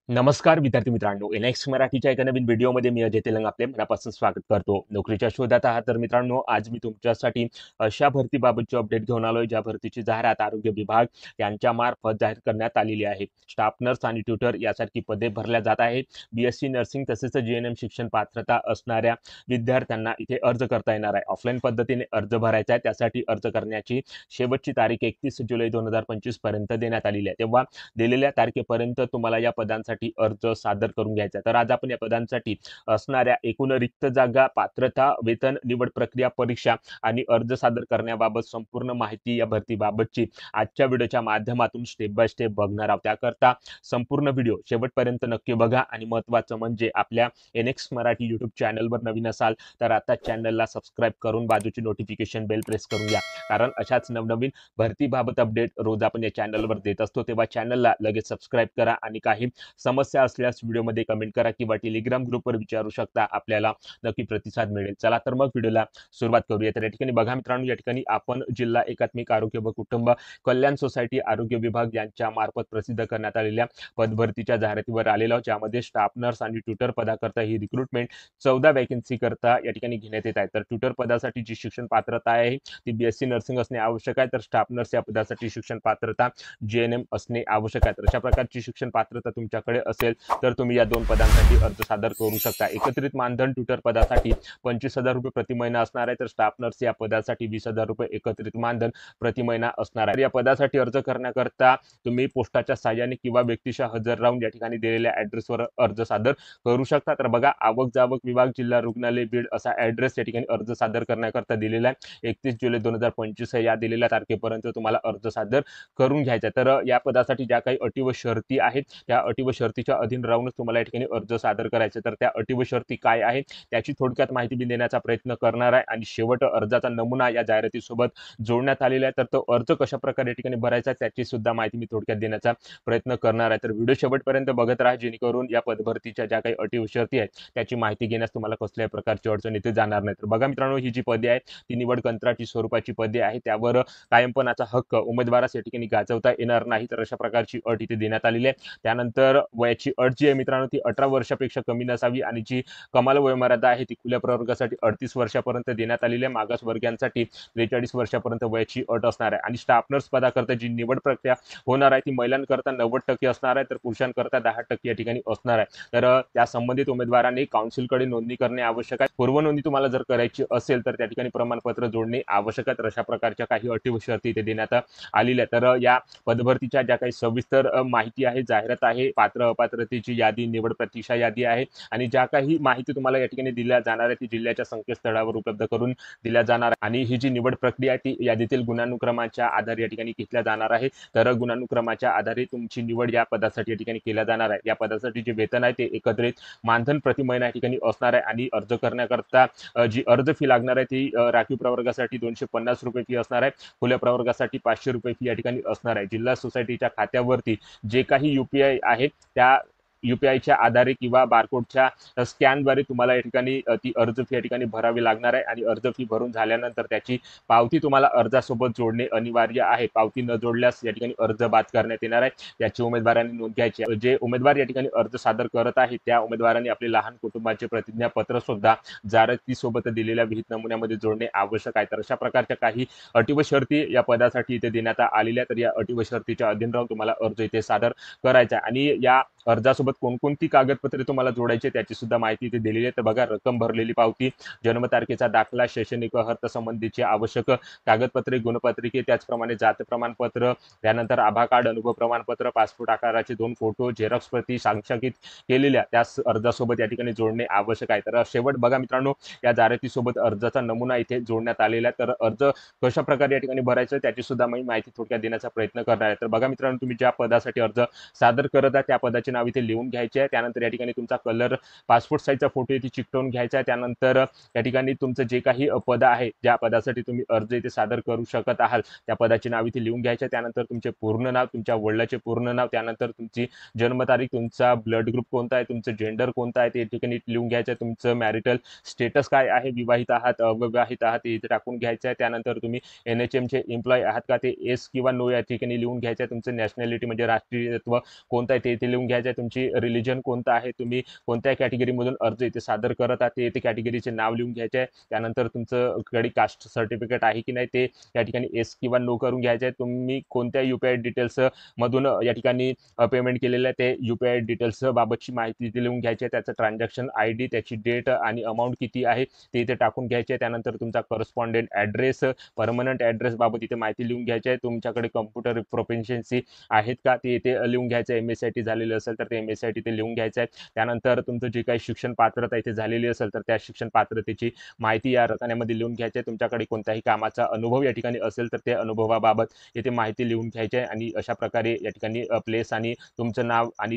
नमस्कार विद्यार्थी मित्रांनो, एनएक्स मराठीच्या एका नवीन व्हिडिओमध्ये मी अजय तेलंग आपले मनापासून स्वागत करतो. नोकरीच्या शोधात आहात तर मित्रांनो, आज मी तुमच्यासाठी अशा भरतीबाबतची अपडेट घेऊन आलोय, ज्या भरतीची जाहिरात आरोग्य विभाग यांच्यामार्फत जाहीर करण्यात आलेली आहे. स्टाफ नर्स आणि ट्युटर यासारखी पदे भरल्या जात आहेत. बीएससी नर्सिंग तसेच जीएनएम शिक्षण पात्रता असणाऱ्या विद्यार्थ्यांना इथे अर्ज करता येणार आहे. ऑफलाईन पद्धतीने अर्ज भरायचा आहे. त्यासाठी अर्ज करण्याची शेवटची तारीख 31 जुलै 2025 पर्यंत देण्यात आलेली आहे. तेव्हा दिलेल्या तारखेपर्यंत तुम्हाला या पदांसाठी अर्ज सादर करून घ्यायचा. तर आज आपण या पदांसाठी असणाऱ्या एकूण रिक्त जागा, पात्रता, वेतन, निवड प्रक्रिया, परीक्षा आणि अर्ज सादर करण्याबाबत संपूर्ण माहिती या भरतीबाबतची आजच्या व्हिडिओच्या माध्यमातून स्टेप बाय स्टेप बघणार आहोत. त्याकरता संपूर्ण व्हिडिओ शेवटपर्यंत नक्की बघा आणि महत्त्वाचं म्हणजे आपल्या एनएक्स मराठी यूट्यूब चॅनलवर नवीन असाल तर आता चॅनलला सबस्क्राईब करून बाजूची नोटिफिकेशन बेल प्रेस करून घ्या. कारण अशाच नवनवीन भरतीबाबत अपडेट रोज आपण या चॅनलवर देत असतो. तेव्हा चॅनलला लगेच सबस्क्राईब करा आणि काही समस्या असल्यास व्हिडिओमध्ये कमेंट करा किंवा टेलिग्राम ग्रुपवर विचारू शकता. आपल्याला नक्की प्रतिसाद मिळेल. चला तर मग व्हिडिओला सुरुवात करूया. तर या ठिकाणी बघा मित्रांनो, या ठिकाणी आपण जिल्हा एकात्मिक आरोग्य व कुटुंब कल्याण सोसायटी आरोग्य विभाग यांच्या मार्फत प्रसिद्ध करण्यात आलेल्या पदभरतीच्या जाहिरातीवर आलेलो आहोत. ज्यामध्ये स्टाफ नर्स आणि ट्युटर पदाकरता ही रिक्रुटमेंट 14 वॅकन्सी करता या ठिकाणी घेण्यात येत आहे. तर ट्युटर पदासाठी जी शिक्षण पात्रता आहे ती बीएससी नर्सिंग असणे आवश्यक आहे. तर स्टाफ नर्स या पदासाठी शिक्षण पात्रता जीएनएम असणे आवश्यक आहे. तर अशा प्रकारची शिक्षण पात्रता तुमच्याकडे असेल तर तुम्ही या दोन पदांसाठी अर्ज सादर करू शकता. एकत्रित मानधन ट्युटर पदासाठी 25,000 रुपये प्रति महिना असणार आहे. तर स्टाफ नर्स या पदासाठी 20,000 रुपये एकत्रित मानधन प्रति महिना असणार आहे. या पदासाठी अर्ज करण्याकरता तुम्ही पोस्टाच्या साहाय्याने किंवा व्यक्तिशः हजर राहून या ठिकाणी दिलेल्या ऍड्रेसवर अर्ज सादर करू शकता. तर बघा, आवक जावक विभाग, जिल्हा रुग्णालय, बीड असा ऍड्रेस या ठिकाणी अर्ज सादर करण्याकरता दिलेला आहे. 31 जुलै 2025 या दिलेल्या तारखेपर्यंत तुम्हाला अर्ज सादर करून घ्यायचा. तर या पदासाठी ज्या काही अटी व शर्ती आहेत त्या अटी व शर्तीच्या अधीन राहूनच तुम्हाला या ठिकाणी अर्ज सादर करायचे. तर त्या अटी व शर्ती काय आहे त्याची थोडक्यात माहिती मी देण्याचा प्रयत्न करणार आहे आणि शेवट अर्जाचा नमुना या जाहिरातीसोबत जोडण्यात आलेला आहे. तर तो अर्ज कशा प्रकारे या ठिकाणी भरायचा त्याची सुद्धा माहिती मी थोडक्यात देण्याचा प्रयत्न करणार आहे. तर व्हिडिओ शेवटपर्यंत बघत राहा, जेणेकरून या पदभरतीच्या ज्या काही अटी व शर्ती आहेत त्याची माहिती घेण्यास तुम्हाला कसल्याही प्रकारची अडचण इथे जाणार नाही. तर बघा मित्रांनो, ही जी पदे आहे ती निवड कंत्राटी स्वरूपाची पदे आहे. त्यावर कायमपणाचा हक्क उमेदवारास या ठिकाणी गाजवता येणार नाही. तर अशा प्रकारची अट इथे देण्यात आलेली आहे. त्यानंतर वयाची अट जी आहे मित्रांनो ती 18 वर्षापेक्षा कमी नसावी आणि जी कमाल वयोमर्यादा आहे ती खुल्या प्रवर्गासाठी 38 वर्षापर्यंत देण्यात आलेली आहे. मागास वर्गांसाठी 43 वर्षापर्यंत वयाची अट असणार आहे. आणि स्टाफ नर्स पदाकरता जी निवड प्रक्रिया होणार आहे ती महिलांकरता 90% असणार आहे. तर पुरुषांकरता 10% या ठिकाणी असणार आहे. तर त्या संबंधित उमेदवारांनी काउन्सिलकडे नोंदणी करणे आवश्यक आहे. पूर्वनोंदणी तुम्हाला जर करायची असेल तर त्या ठिकाणी प्रमाणपत्र जोडणे आवश्यक आहे. तर अशा प्रकारच्या काही अटी व शर्ती इथे देण्यात आलेल्या आहेत. तर या पदभरतीच्या ज्या काही सविस्तर माहिती आहे, जाहिरात आहे, पात्र अपात्रतेची यादी, निवड प्रतीक्षा यादी आहे आणि ज्या काही माहिती तुम्हाला या ठिकाणी दिल्या जाणार आहे ती जिल्ह्याच्या संकेतस्थळावर उपलब्ध करून दिल्या जाणार आहे. आणि ही जी निवड प्रक्रिया आहे ती यादीतील गुणानुक्रमाच्या आधारे या ठिकाणी घेतल्या जाणार आहे. तर गुणानुक्रमाच्या आधारे तुमची निवड या पदासाठी या ठिकाणी केल्या जाणार आहे. या पदासाठी जे वेतन आहे ते एकत्रित मानधन प्रति महिना या ठिकाणी असणार आहे. आणि अर्ज करण्याकरता जी अर्ज फी लागणार आहे ती राखीव प्रवर्गासाठी 250 रुपये फी असणार आहे. खुल्या प्रवर्गासाठी 500 रुपये फी या ठिकाणी असणार आहे. जिल्हा सोसायटीच्या खात्यावरती जे काही युपीआय आहे त्या युपीआयच्या आधारे किंवा बारकोडच्या स्कॅनद्वारे तुम्हाला या ठिकाणी ती अर्ज फी या ठिकाणी भरावी लागणार आहे. आणि अर्ज फी भरून झाल्यानंतर त्याची पावती तुम्हाला अर्जासोबत जोडणे अनिवार्य आहे. पावती न जोडल्यास या ठिकाणी अर्ज बाद करण्यात येणार आहे. याची उमेदवारांनी नोंद घ्यायची. जे उमेदवार या ठिकाणी अर्ज सादर करत आहेत त्या उमेदवारांनी आपले लहान कुटुंबाचे प्रतिज्ञापत्र सुद्धा जाहिरातीसोबत दिलेल्या विहित नमुन्यामध्ये जोडणे आवश्यक आहे. तर अशा प्रकारच्या काही अटी व शर्ती या पदासाठी इथे देण्यात आलेल्या. तर या अटी व शर्तीच्या अधीन राहून तुम्हाला अर्ज इथे सादर करायचा आहे. आणि या अर्जासोबत कोणकोणती कागदपत्रे तुम्हाला जोडायची त्याची सुद्धा माहिती इथे दिलेली आहे. तर बघा, रक्कम भरलेली पावती, जन्मतारखेचा दाखला, शैक्षणिक अर्हता संबंधीची आवश्यक कागदपत्रे, गुणपत्रिके, त्याचप्रमाणे जात प्रमाणपत्र, त्यानंतर आधार कार्ड, अनुभव प्रमाणपत्र, पासपोर्ट आकाराचे 2 फोटो, झेरॉक्स प्रती सांख्यित केलेल्या त्या अर्जासोबत या ठिकाणी जोडणे आवश्यक आहे. तर शेवट बघा मित्रांनो, या जाहिरातीसोबत अर्जाचा नमुना इथे जोडण्यात आलेला आहे. तर अर्ज कशा प्रकारे या ठिकाणी भरायचं त्याची सुद्धा मी माहिती थोडक्यात देण्याचा प्रयत्न करणार आहे. तर बघा मित्रांनो, तुम्ही ज्या पदासाठी अर्ज सादर करत आहे त्या पदाचे नाव इथे लिहून घ्यायचे आहे. त्यानंतर या ठिकाणी तुमचा कलर, पासपोर्ट साईजचा फोटो इथे चिकटवून घ्यायचा आहे. त्यानंतर या ठिकाणी तुमचं जे काही पद आहे, ज्या पदासाठी तुम्ही अर्ज इथे सादर करू शकत आहात त्या पदाचे नाव इथे लिहून घ्यायचे. त्यानंतर तुमचे पूर्ण नाव, तुमच्या वडिलांचे पूर्ण नाव, त्यानंतर तुमची जन्मतारीख, तुमचा ब्लड ग्रुप कोणता आहे, तुमचं जेंडर कोणतं आहे ते ठिकाणी लिहून घ्यायचं आहे. तुमचं मॅरिटल स्टेटस काय आहे, विवाहित आहात, अविवाहित आहात ते इथे टाकून घ्यायचं आहे. त्यानंतर तुम्ही एनएचएमचे एम्प्लॉय आहात का ते येस किंवा नो या ठिकाणी लिहून घ्यायचं आहे. तुमचं नॅशनॅलिटी म्हणजे राष्ट्रीयत्व कोणतं आहे ते इथे लिहून घ्यायचं. घ्यायचं आहे, तुमची रिलिजन कोणतं आहे, तुम्ही कोणत्या कॅटेगरीमधून अर्ज इथे सादर करत आहात ते कॅटेगरीचे नाव लिहून घ्यायचे आहे. त्यानंतर तुमचं कडे कास्ट सर्टिफिकेट आहे की नाही ते या ठिकाणी येस किंवा नो करून घ्यायचं आहे. तुम्ही कोणत्या UPI डिटेल्स मधून या ठिकाणी पेमेंट केलेलं आहे ते UPI डिटेल्स बाबतची माहिती इथे लिहून घ्यायची आहे. त्याचं ट्रान्झॅक्शन ID, त्याची डेट आणि अमाऊंट किती आहे ते इथे टाकून घ्यायचे आहे. त्यानंतर तुमचा करस्पॉन्डंट ॲड्रेस, परमनंट ॲड्रेस बाबत इथे माहिती लिहून घ्यायची आहे. तुमच्याकडे कॉम्प्युटर प्रोफिशियन्सी आहेत का ते इथे लिहून घ्यायचं आहे. MSIT झालेलं असेल तर ते MSIT ते लिहून घ्यायचं आहे. त्यानंतर तुमचं जे काही शिक्षण पात्रता इथे झालेली असेल तर त्या शिक्षण पात्रतेची माहिती या रकान्यामध्ये लिहून घ्यायची आहे. तुमच्याकडे कोणताही कामाचा अनुभव या ठिकाणी असेल तर त्या अनुभवाबाबत इथे माहिती लिहून घ्यायची आहे आणि अशा प्रकारे या ठिकाणी प्लेस आणि तुमचं नाव आणि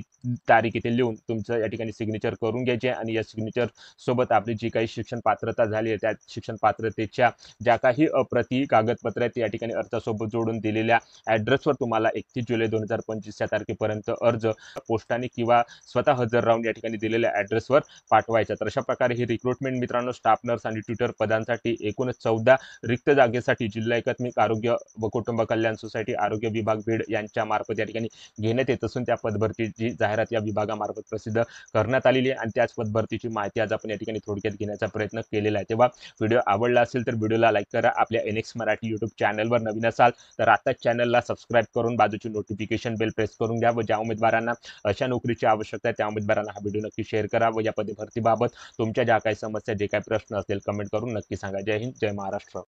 तारीख इथे लिहून तुमचं या ठिकाणी सिग्नेचर करून घ्यायचे आहे आणि या सिग्नेचर सोबत आपली जी काही शिक्षण पात्रता झाली आहे त्या शिक्षण पात्रतेच्या ज्या काही प्रती कागदपत्र आहेत या ठिकाणी अर्जासोबत जोडून दिलेल्या ॲड्रेसवर तुम्हाला 31 जुलै 2025 या तारखेपर्यंत अर्ज पोस्टाने किंवा स्वतः हजर राहून या ठिकाणी दिलेल्या ॲड्रेसवर पाठवायचा. तर अशा प्रकारे ही रिक्रुटमेंट मित्रांनो स्टाफ नर्स आणि ट्युटर पदांसाठी एकूण 14 रिक्त जागेसाठी जिल्हा एकात्मिक आरोग्य व कुटुंब कल्याण सोसायटी आरोग्य विभाग बीड यांच्या मार्फत या ठिकाणी घेण्यात येत असून त्या पदभरतीची जाहिरात या विभागामार्फत प्रसिद्ध करण्यात आलेली आहे आणि त्याच पदभरतीची माहिती आज आपण या ठिकाणी थोडक्यात घेण्याचा प्रयत्न केलेला आहे. तेव्हा व्हिडिओ आवडला असेल तर व्हिडिओला लाईक करा. आपल्या NX मराठी YouTube चॅनलवर नवीन असाल तर आताच चॅनलला सबस्क्राईब करून बाजूची नोटिफिकेशन बेल प्रेस करून घ्या व ज्या उमेदवारांना अशा नोकरीची आवश्यकता आहे त्या उमेदवारांना हा व्हिडिओ नक्की शेअर करा व या पदभरतीबाबत तुमच्या ज्या काही समस्या जे काही प्रश्न असतील कमेंट करून नक्की सांगा. जय हिंद, जय महाराष्ट्र.